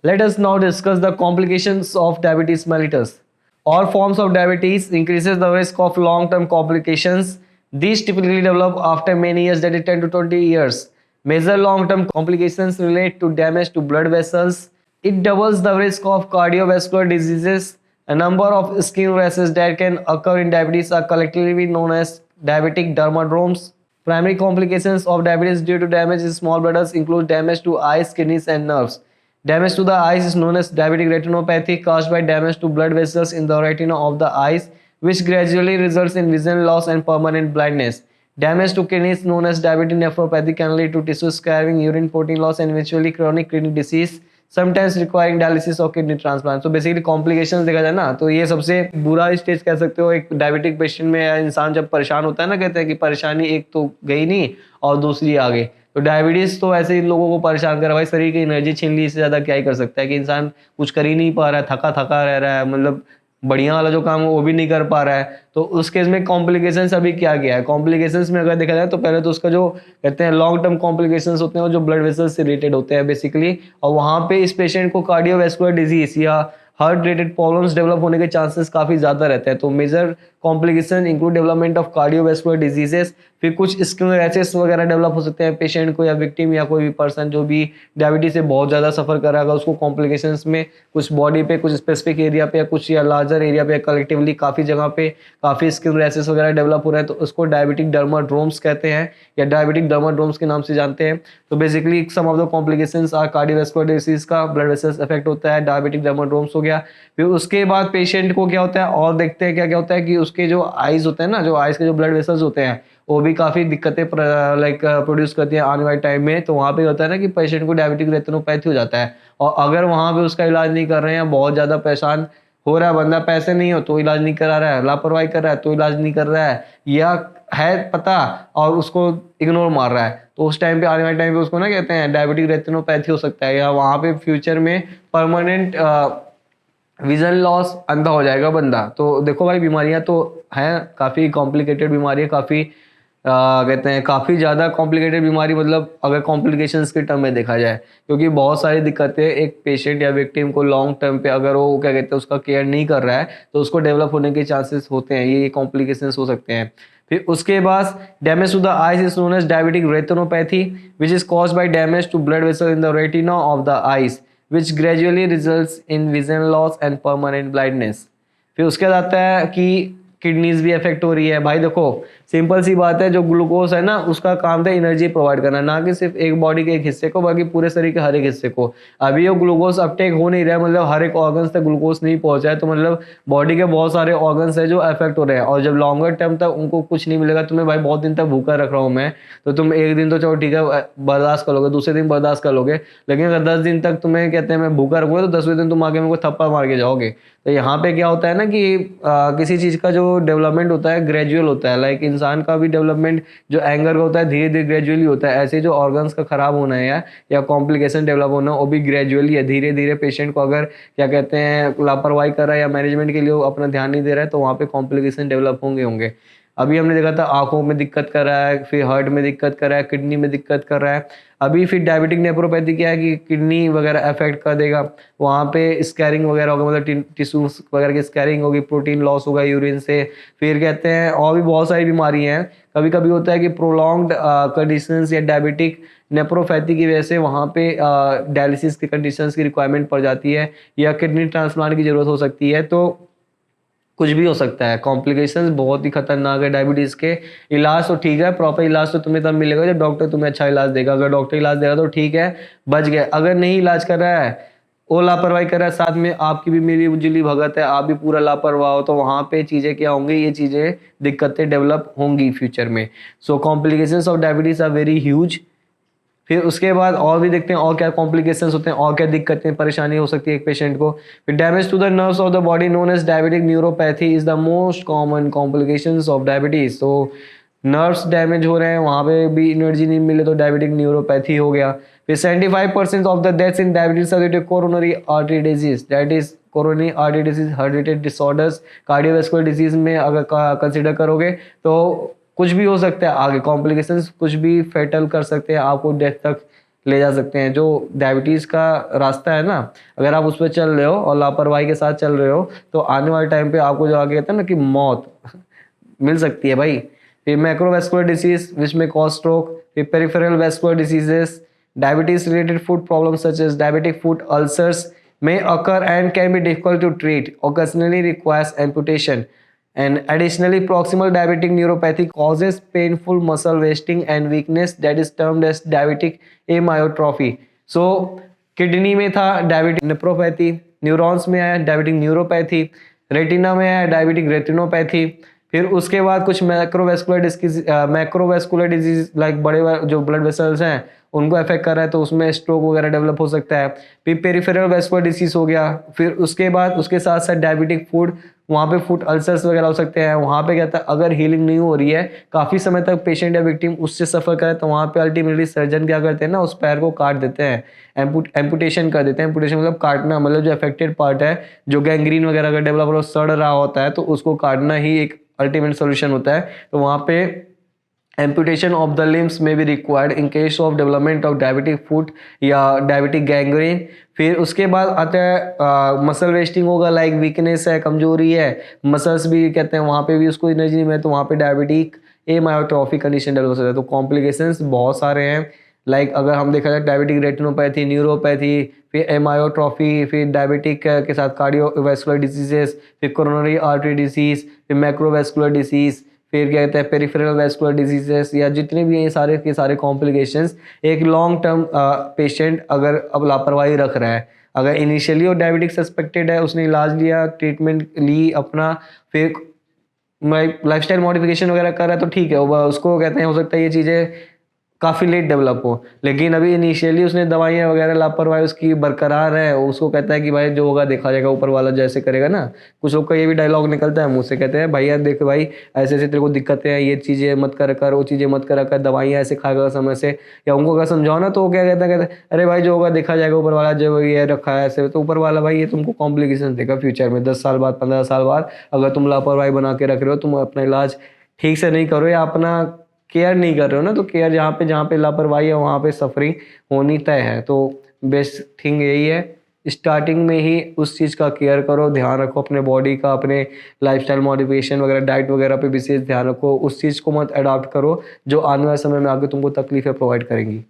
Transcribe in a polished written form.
Let us now discuss the complications of diabetes mellitus. All forms of diabetes increases the risk of long-term complications. These typically develop after many years, that is 10 to 20 years. Major long-term complications relate to damage to blood vessels. It doubles the risk of cardiovascular diseases. A number of skin rashes that can occur in diabetes are collectively known as diabetic dermatomes. Primary complications of diabetes due to damage in small bladders include damage to eyes, kidneys, and nerves. Damage to the eyes is known as diabetic retinopathy, caused by damage to blood vessels in the retina of the eyes, which gradually results in vision loss and permanent blindness. Damage to kidneys, known as diabetic nephropathy, can lead to tissue scarring, urine protein loss, and eventually chronic kidney disease, sometimes requiring dialysis or kidney transplant. So basically complications देखा जाए ना तो ये सबसे बुरा stage कह सकते हो एक डायबिटिक पेशेंट में, या इंसान जब परेशान होता है ना, कहते हैं कि परेशानी एक तो गई नहीं और दूसरी आ गई। तो डायबिटीज तो ऐसे ही लोगों को परेशान कर रहा है, भाई शरीर की एनर्जी छीन ली, इससे ज्यादा क्या ही कर सकता है कि इंसान कुछ कर ही नहीं पा रहा है, थका थका रह रहा है, मतलब बढ़िया वाला जो काम है वो भी नहीं कर पा रहा है। तो उस केस में कॉम्प्लिकेशंस अभी क्या है, कॉम्प्लिकेशंस में अगर देखा जाए तो पहले तो उसका जो कहते हैं लॉन्ग टर्म कॉम्प्लिकेशंस होते हैं वो जो ब्लड वेसल से रिलेटेड होते हैं बेसिकली, और वहाँ पे इस पेशेंट को कार्डियोवैस्कुलर डिजीज या हार्ट रिलेटेड प्रॉब्लम्स डेवलप होने के चांसेस काफी ज्यादा रहते हैं। तो major complication include development of cardiovascular diseases, फिर कुछ स्किन रैशेस वगैरह डेवलप हो सकते हैं पेशेंट को या विक्टिम या कोई भी पर्सन जो भी डायबिटीज से बहुत ज्यादा सफर कर रहा है, उसको कॉम्प्लिकेशंस में कुछ बॉडी पे, कुछ स्पेसिफिक एरिया पे, या कुछ या लार्जर एरिया पे, कलेक्टिवली काफी जगह पे काफी स्किन रैशेस वगैरह डेवलप हो रहे हैं, तो उसको डायबिटिक डर्माड्रोम्स कहते हैं या डायबिटिक डर्माड्रोम्स के नाम से जानते हैं। तो basically some of the complications are cardiovascular disease का ब्लड वेसल्स अफेक्ट होता है, डायबिटिक डर्माड्रोम्स हो गया। फिर उसके बाद पेशेंट को क्या होता है और देखते हैं क्या क्या होता है कि उसके जो आईज होते हैं ना, जो आईज के जो ब्लड वेसल्स होते हैं वो भी काफी दिक्कतें लाइक प्रोड्यूस करती है आने वाले टाइम में। तो वहाँ पे होता है ना कि पेशेंट को डायबिटिक रेटिनोपैथी हो जाता है, और अगर वहाँ पे उसका इलाज नहीं कर रहे हैं, बहुत ज्यादा परेशान हो रहा है बंदा, पैसे नहीं हो तो इलाज नहीं करा रहा है, लापरवाही कर रहा है तो इलाज नहीं कर रहा है, या है पता और उसको इग्नोर मार रहा है, तो उस टाइम पे आने वाले टाइम पे उसको ना कहते हैं डायबिटिक रेटिनोपैथी हो सकता है, या वहाँ पे फ्यूचर में परमानेंट विजन लॉस अंधा हो जाएगा बंदा। तो देखो भाई बीमारियां तो हैं, काफ़ी कॉम्प्लिकेटेड बीमारी है, काफ़ी कहते हैं काफ़ी ज़्यादा कॉम्प्लिकेटेड बीमारी, मतलब अगर कॉम्प्लिकेशंस के टर्म में देखा जाए, क्योंकि बहुत सारी दिक्कतें एक पेशेंट या विक्टिम को लॉन्ग टर्म पे अगर वो क्या कहते हैं उसका केयर नहीं कर रहा है तो उसको डेवलप होने के चांसेस होते हैं, ये कॉम्प्लिकेशंस हो सकते हैं। फिर उसके बाद damage to the eyes is known as diabetic retinopathy which is caused by damage to blood vessel in the retina of the eyes which gradually results in vision loss and permanent blindness। फिर उसके बाद आता है कि kidneys भी affect हो रही है। भाई देखो सिंपल सी बात है, जो ग्लूकोज है ना उसका काम था एनर्जी प्रोवाइड करना, ना कि सिर्फ एक बॉडी के एक हिस्से को, बाकी पूरे शरीर के हर एक हिस्से को। अभी वो ग्लूकोज अपटेक हो नहीं रहा है, मतलब हर एक ऑर्गन्स तक ग्लूकोज नहीं पहुंचा है, तो मतलब बॉडी के बहुत सारे ऑर्गन्स है जो अफेक्ट हो रहे हैं, और जब लॉन्गर टर्म तक उनको कुछ नहीं मिलेगा, तुम्हें भाई बहुत दिन तक भूखा रख रहा हूँ मैं, तो तुम एक दिन तो चलो ठीक है बर्दाश्त कर लोगे, दूसरे दिन बर्दाश्त कर लोगे, लेकिन अगर 10 दिन तक तुम्हें कहते हैं मैं भूखा रखूंगा तो 10वें दिन तुम आगे मेरे को थप्पड़ मार के जाओगे। तो यहाँ पे क्या होता है ना कि किसी चीज का जो डेवलपमेंट होता है ग्रेजुअल होता है, लाइक इंसान का भी डेवलपमेंट जो एंगर का होता है धीरे धीरे ग्रेजुअली होता है, ऐसे जो ऑर्गन्स का खराब होना है या कॉम्प्लिकेशन डेवलप होना वो भी ग्रेजुअली है, धीरे धीरे पेशेंट को अगर क्या कहते हैं लापरवाही कर रहा है या मैनेजमेंट के लिए वो अपना ध्यान नहीं दे रहा है तो वहाँ पे कॉम्प्लिकेशन डेवलप होंगे। अभी हमने देखा था आंखों में दिक्कत कर रहा है, फिर हार्ट में दिक्कत कर रहा है, किडनी में दिक्कत कर रहा है। अभी फिर डायबिटिक नेफ्रोपैथी क्या है कि किडनी वगैरह अफेक्ट कर देगा, वहाँ पे स्कैरिंग वगैरह होगा, मतलब टिश्यूज वगैरह की स्कैरिंग होगी, प्रोटीन लॉस होगा यूरिन से। फिर कहते हैं और भी बहुत सारी बीमारी हैं, कभी कभी होता है कि प्रोलॉन्ग्ड कंडीशंस या डायबिटिक नेफ्रोपैथी की वजह से वहाँ पे डायलिसिस की कंडीशंस की रिक्वायरमेंट पड़ जाती है या किडनी ट्रांसप्लांट की जरूरत हो सकती है, तो कुछ भी हो सकता है। कॉम्प्लिकेशंस बहुत ही खतरनाक है डायबिटीज के। इलाज तो ठीक है, प्रॉपर इलाज तो तुम्हें तब मिलेगा जब डॉक्टर तुम्हें अच्छा इलाज देगा, अगर डॉक्टर इलाज दे रहा तो ठीक है बच गए, अगर नहीं इलाज कर रहा है वो लापरवाही कर रहा है, साथ में आपकी भी मिली जुली भगत है, आप भी पूरा लापरवाह हो, तो वहाँ पे चीज़ें क्या होंगी, ये चीज़ें दिक्कतें डेवलप होंगी फ्यूचर में। So complications of diabetes are very huge. फिर उसके बाद और भी देखते हैं और क्या कॉम्प्लिकेशंस होते हैं और क्या दिक्कतें परेशानी हो सकती है एक पेशेंट को। फिर damage to the nerves of the body known as diabetic neuropathy is the most common complications of diabetes. तो नर्व्स डैमेज हो रहे हैं, वहाँ पे भी एनर्जी नहीं मिले तो डायबिटिक न्यूरोपैथी हो गया। फिर 75% of the deaths in diabetes are due to coronary artery disease, that is coronary artery disease, heart related disorders, cardiovascular disease में अगर कंसिडर करोगे तो कुछ भी हो सकता है आगे, कॉम्प्लिकेशंस कुछ भी फेटल कर सकते हैं, आपको डेथ तक ले जा सकते हैं। जो डायबिटीज़ का रास्ता है ना, अगर आप उस पर चल रहे हो और लापरवाही के साथ चल रहे हो तो आने वाले टाइम पे आपको जो आगे कहते हैं ना कि मौत मिल सकती है भाई। फिर मैक्रोवेस्कुलर डिसीज विच में कॉज स्ट्रोक, फिर peripheral vascular diseases, diabetes related food problems such as diabetic foot ulcers may occur and can be difficult to treat, occasionally requires amputation. And additionally, proximal diabetic neuropathy causes painful muscle wasting and weakness that is termed as diabetic amyotrophy. So kidney में था diabetic nephropathy, neurons में आया diabetic neuropathy, retina में आया diabetic retinopathy, फिर उसके बाद कुछ मैक्रोवेस्कुलर डिजीज लाइक बड़े जो ब्लड वेसल्स हैं उनको अफेक्ट कर रहा है तो उसमें स्ट्रोक वगैरह डेवलप हो सकता है। फिर पेरिफेरल वेस्कुलर डिसीज हो गया, फिर उसके बाद उसके साथ साथ डायबिटिक फूड, वहाँ पे फूड अल्सर्स वगैरह हो सकते हैं। वहाँ पे कहता है अगर हीलिंग नहीं हो रही है, काफ़ी समय तक पेशेंट या विक्टिम उससे सफ़र करे तो वहाँ पे अल्टीमेटली सर्जन क्या करते हैं ना, उस पैर को काट देते हैं, एम्पुटेशन कर देते हैं। एम्पुटेशन मतलब काटना, मतलब जो अफेक्टेड पार्ट है, जो गैंग्रीन वगैरह अगर डेवलप हो सड़ रहा होता है तो उसको काटना ही एक अल्टीमेट सोल्यूशन होता है। तो वहाँ पे amputation of the limbs may be required in case of development of diabetic foot या diabetic gangrene। फिर उसके बाद आता है मसल वेस्टिंग होगा, लाइक वीकनेस है, कमजोरी है, मसल्स भी कहते हैं वहाँ पे भी उसको एनर्जी नहीं है तो वहाँ पे डायबिटिक एमायोट्रोफी कंडीशन डेवलप हो सकता है। तो कॉम्प्लिकेशंस बहुत सारे हैं, लाइक अगर हम देखा जाए डायबिटिक रेटिनोपैथी, न्यूरोपैथी, फिर एमायोट्रोफी, फिर डायबिटिक के साथ कार्डियोवैस्कुलर डिजीजेस, फिर कोरोनरी आर्टरी डिसीज, फिर मैक्रोवेस्कुलर डिसीज, फिर क्या कहते हैं पेरिफेरल वेस्कुलर डिजीजेस, या जितने भी हैं ये सारे के सारे कॉम्प्लिकेशंस एक लॉन्ग टर्म पेशेंट अगर अब लापरवाही रख रहा है, अगर इनिशियली वो डायबिटिक सस्पेक्टेड है, उसने इलाज लिया, ट्रीटमेंट ली अपना, फिर लाइफस्टाइल मॉडिफिकेशन वगैरह कर रहा है तो ठीक है, उसको कहते हैं हो सकता है ये चीज़ें काफ़ी लेट डेवलप हो। लेकिन अभी इनिशियली उसने दवाइयाँ वगैरह लापरवाही उसकी बरकरार है, उसको कहता है कि भाई जो होगा देखा जाएगा, ऊपर वाला जैसे करेगा ना। कुछ लोग का ये भी डायलॉग निकलता है मुँह से, कहते हैं भाई यार देख भाई ऐसे ऐसे तेरे को दिक्कतें हैं, ये चीज़ें मत कर कर, वो चीज़ें मत कर कर, दवाइयाँ ऐसे खाएगा समय से, या उनको अगर समझाओ ना तो वो क्या कहते हैं अरे भाई जो होगा देखा जाएगा, ऊपर वाला जो ये रखा है ऐसे, तो ऊपर वाला भाई ये तुमको कॉम्प्लिकेशन देगा फ्यूचर में 10 साल बाद, 15 साल बाद, अगर तुम लापरवाही बना के रख रहे हो, तुम अपना इलाज ठीक से नहीं करो या अपना केयर नहीं कर रहे हो ना, तो केयर जहाँ पे लापरवाही है वहाँ पे सफरिंग होनी तय है। तो बेस्ट थिंग यही है, स्टार्टिंग में ही उस चीज़ का केयर करो, ध्यान रखो अपने बॉडी का, अपने लाइफस्टाइल मॉडिफिकेशन वगैरह, डाइट वगैरह पे विशेष ध्यान रखो, उस चीज़ को मत अडॉप्ट करो जो आने वाले समय में आगे तुमको तकलीफें प्रोवाइड करेंगी।